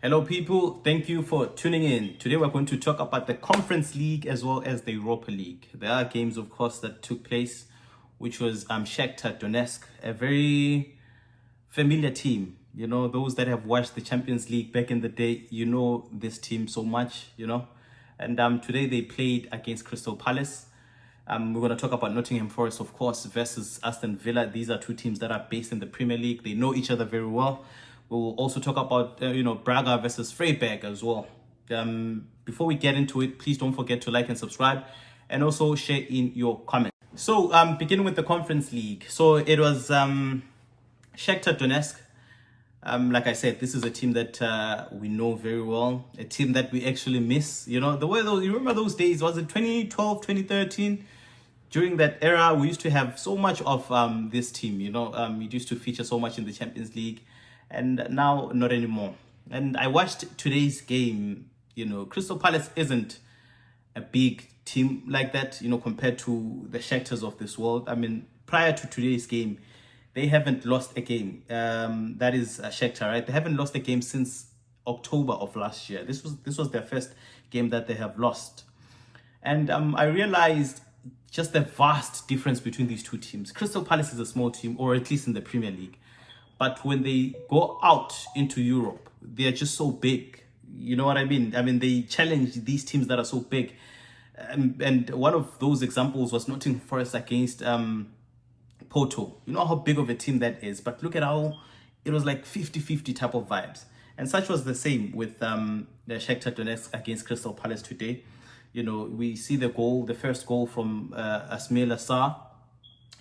Hello, people. Thank you for tuning in. Today, we're going to talk about the Conference League as well as the Europa League. There are games, of course, that took place, which was Shakhtar Donetsk, a very familiar team. You know, those that have watched the Champions League back in the day, you know this team so much, And today they played against Crystal Palace. We're going to talk about Nottingham Forest, of course, versus Aston Villa. These are two teams that are based in the Premier League. They know each other very well. We'll also talk about, Braga versus Freiburg as well. Before we get into it, please don't forget to like and subscribe and also share in your comments. So, beginning with the Conference League. So, it was Shakhtar Donetsk. Like I said, this is a team that we know very well, a team that we actually miss. You know, the way those, you remember those days, was it 2012, 2013? During that era, we used to have so much of this team, it used to feature so much in the Champions League, and now not anymore. And I watched today's game. Crystal Palace isn't a big team like that, compared to the Shakhtars of this world. I mean, prior to today's game, they haven't lost a game. That is Shakhtar, right? They haven't lost a game since October of last year. This was their first game that they have lost. And I realized just the vast difference between these two teams. Crystal Palace is a small team, or at least in the Premier League. But when they go out into Europe, they're just so big. You know what I mean? I mean, they challenge these teams that are so big. And one of those examples was Nottingham Forest against Porto. You know how big of a team that is. But look at how it was like 50-50 type of vibes. And such was the same with the Shakhtar Donetsk against Crystal Palace today. We see the first goal from Asmail Assar.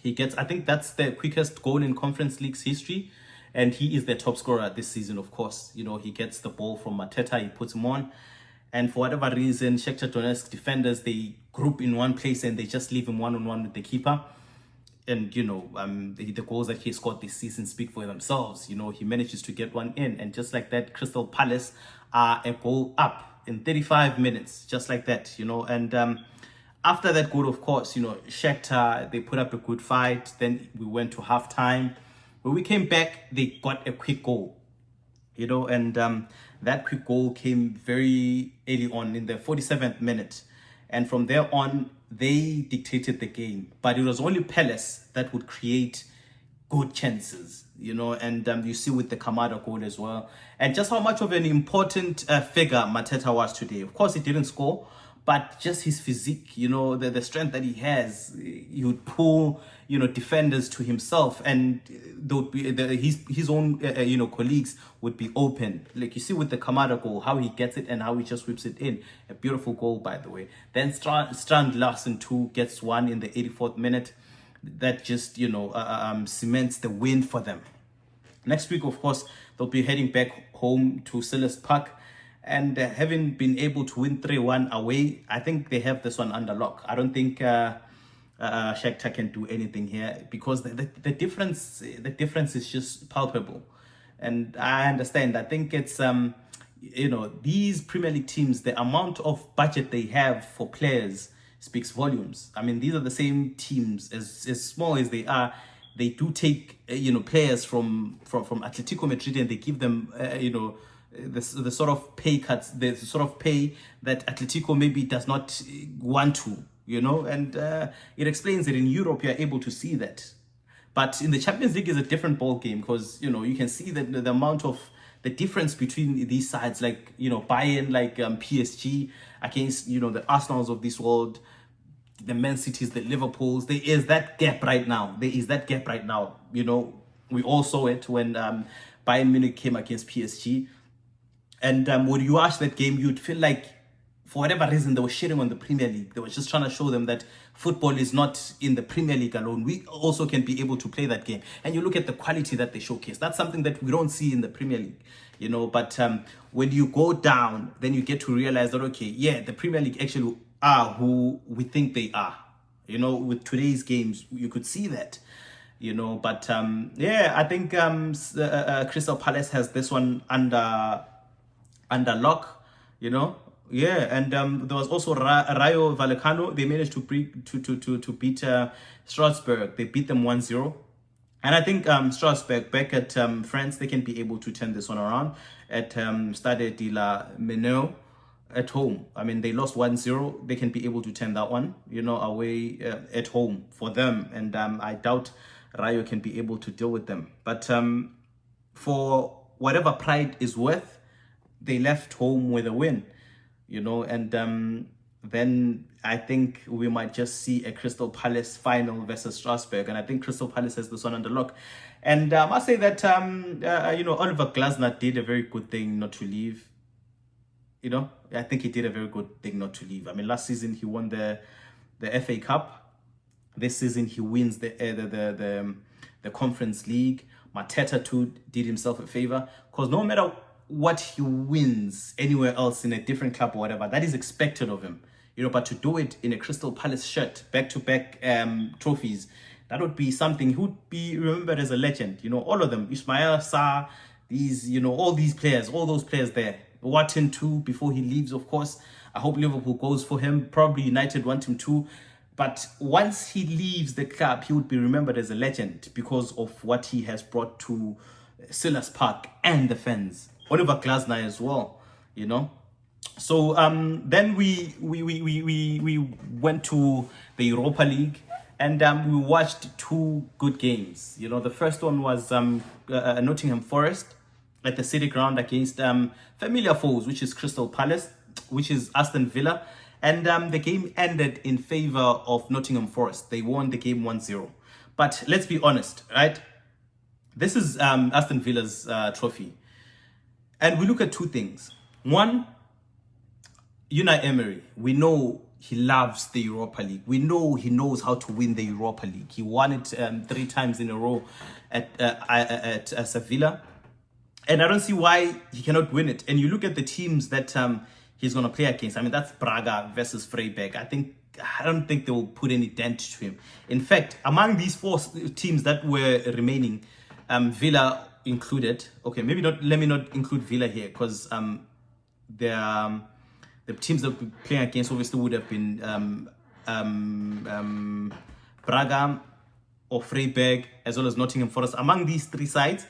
He gets, I think that's the quickest goal in Conference League's history. And he is the top scorer this season, of course. He gets the ball from Mateta, he puts him on. And for whatever reason, Shakhtar Donetsk defenders, they group in one place and they just leave him one-on-one with the keeper. And, the goals that he scored this season speak for themselves. He manages to get one in. And just like that, Crystal Palace are a goal up in 35 minutes, just like that, And after that goal, of course, Shakhtar, they put up a good fight. Then we went to halftime. When we came back, they got a quick goal, and that quick goal came very early on in the 47th minute. And from there on, they dictated the game. But it was only Palace that would create good chances, and you see with the Kamada goal as well. And just how much of an important figure Mateta was today. Of course, he didn't score, but just his physique, the strength that he has, he would pull, defenders to himself, and there would be his own, colleagues would be open. Like you see with the Kamada goal, how he gets it and how he just whips it in. A beautiful goal, by the way. Then Strand Larsen too gets one in the 84th minute. That just, cements the win for them. Next week, of course, they'll be heading back home to Selhurst Park. And having been able to win 3-1 away, I think they have this one under lock. I don't think Shakhtar can do anything here, because the difference is just palpable. And I understand. I think it's these Premier League teams, the amount of budget they have for players speaks volumes. I mean, these are the same teams, as small as they are. They do take players from Atletico Madrid, and they give them the sort of pay cuts, the sort of pay that Atletico maybe does not want to, and it explains that in Europe you're able to see that. But in the Champions League is a different ball game, because you can see that the amount of the difference between these sides, like Bayern, like PSG against the Arsenals of this world, the Man Cities, the Liverpools. There is that gap right now. We all saw it when Bayern Munich came against PSG. And when you watch that game, you'd feel like, for whatever reason, they were shitting on the Premier League. They were just trying to show them that football is not in the Premier League alone. We also can be able to play that game. And you look at the quality that they showcase. That's something that we don't see in the Premier League, But when you go down, then you get to realize that, okay, yeah, the Premier League actually are who we think they are. With today's games, you could see that. But I think Crystal Palace has this one under lock, and there was also Rayo Vallecano. They managed to beat Strasbourg. They beat them 1-0. And I think Strasbourg back at France, they can be able to turn this one around at Stade de la Meneur at home. I mean, they lost 1-0. They can be able to turn that one, away at home for them. And I doubt Rayo can be able to deal with them. But for whatever pride is worth, they left home with a win, and then I think we might just see a Crystal Palace final versus Strasbourg, and I think Crystal Palace has this one under lock. And I must say that Oliver Glasner did a very good thing not to leave. I think he did a very good thing not to leave. I mean, last season he won the FA Cup. This season he wins the Conference League. Mateta too did himself a favor, because no matter what he wins anywhere else in a different club or whatever, that is expected of him. But to do it in a Crystal Palace shirt, back-to-back trophies, that would be something. He would be remembered as a legend. All of them, Ismail Sarr, these, all these players, all those players there. Wharton too, before he leaves, of course. I hope Liverpool goes for him. Probably United want him too. But once he leaves the club, he would be remembered as a legend because of what he has brought to Selhurst Park and the fans. Oliver Glasner as well, So then we went to the Europa League, and we watched two good games. The first one was Nottingham Forest at the City Ground against familiar foes, which is Crystal Palace, which is Aston Villa. And the game ended in favor of Nottingham Forest. They won the game 1-0. But let's be honest, right? This is Aston Villa's trophy. And we look at two things. One, Unai Emery, we know he loves the Europa League. We know he knows how to win the Europa League. He won it 3 times in a row at Sevilla. And I don't see why he cannot win it. And you look at the teams that he's going to play against. I mean, that's Braga versus Freiburg. I don't think they will put any dent to him. In fact, among these 4 teams that were remaining, Villa included. Okay, maybe not. Let me not include Villa here, because the teams that we're playing against obviously would have been Braga or Freiburg, as well as Nottingham Forest. Among these 3 sides,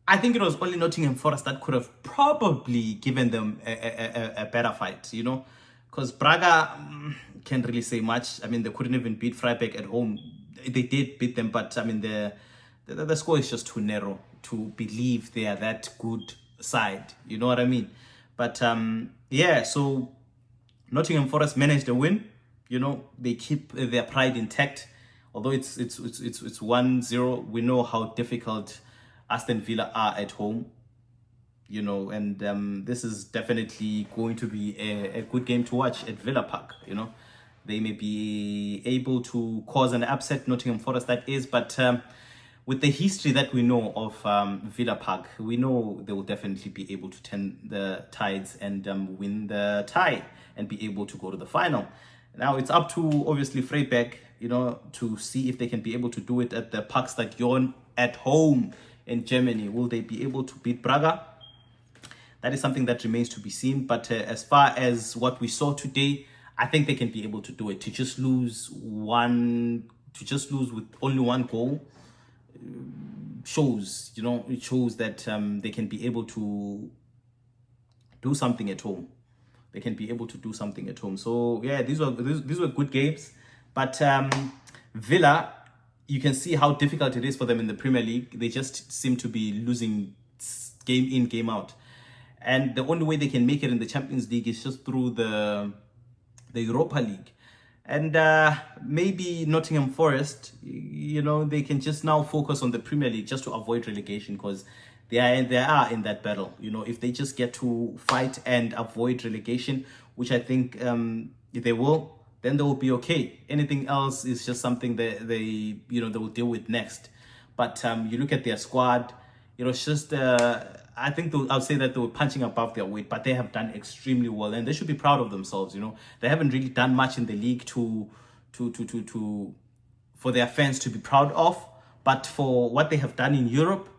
I think it was only Nottingham Forest that could have probably given them a better fight, because Braga can't really say much. I mean, they couldn't even beat Freiburg at home. They did beat them, but I mean, the score is just too narrow to believe they are that good side. You know what I mean? But so Nottingham Forest managed a win. They keep their pride intact, although it's 1-0. We know how difficult Aston Villa are at home. And this is definitely going to be a good game to watch at Villa Park. They may be able to cause an upset, Nottingham Forest that is, but with the history that we know of Villa Park, we know they will definitely be able to turn the tides and win the tie and be able to go to the final. Now it's up to obviously Freiburg, to see if they can be able to do it at the Parkstadion at home in Germany. Will they be able to beat Braga? That is something that remains to be seen. But as far as what we saw today, I think they can be able to do it. To just lose with only 1 goal shows, it shows that they can be able to do something at home. They can be able to do something at home. So yeah, these were good games. But Villa, you can see how difficult it is for them in the Premier League. They just seem to be losing game in, game out. And the only way they can make it in the Champions League is just through the Europa League. And maybe Nottingham Forest, they can just now focus on the Premier League just to avoid relegation, because they are in that battle. If they just get to fight and avoid relegation, which I think they will, then they will be okay. Anything else is just something that they will deal with next. But you look at their squad, it's just I think I'll say that they were punching above their weight, but they have done extremely well, and they should be proud of themselves. They haven't really done much in the league for their fans to be proud of, but for what they have done in Europe,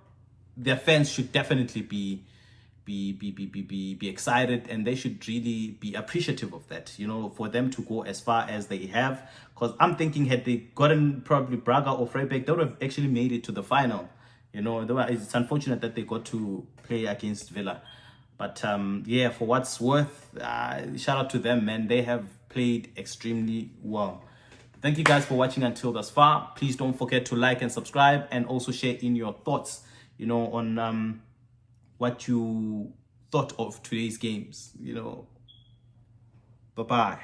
their fans should definitely be be excited, and they should really be appreciative of that, you know, for them to go as far as they have. Because I'm thinking, had they gotten probably Braga or Freiburg, they would have actually made it to the final. You know, it's unfortunate that they got to play against Villa. But yeah, for what's worth, shout out to them, man. They have played extremely well. Thank you guys for watching until thus far. Please don't forget to like and subscribe, and also share in your thoughts, you know, on what you thought of today's games, you know. Bye-bye.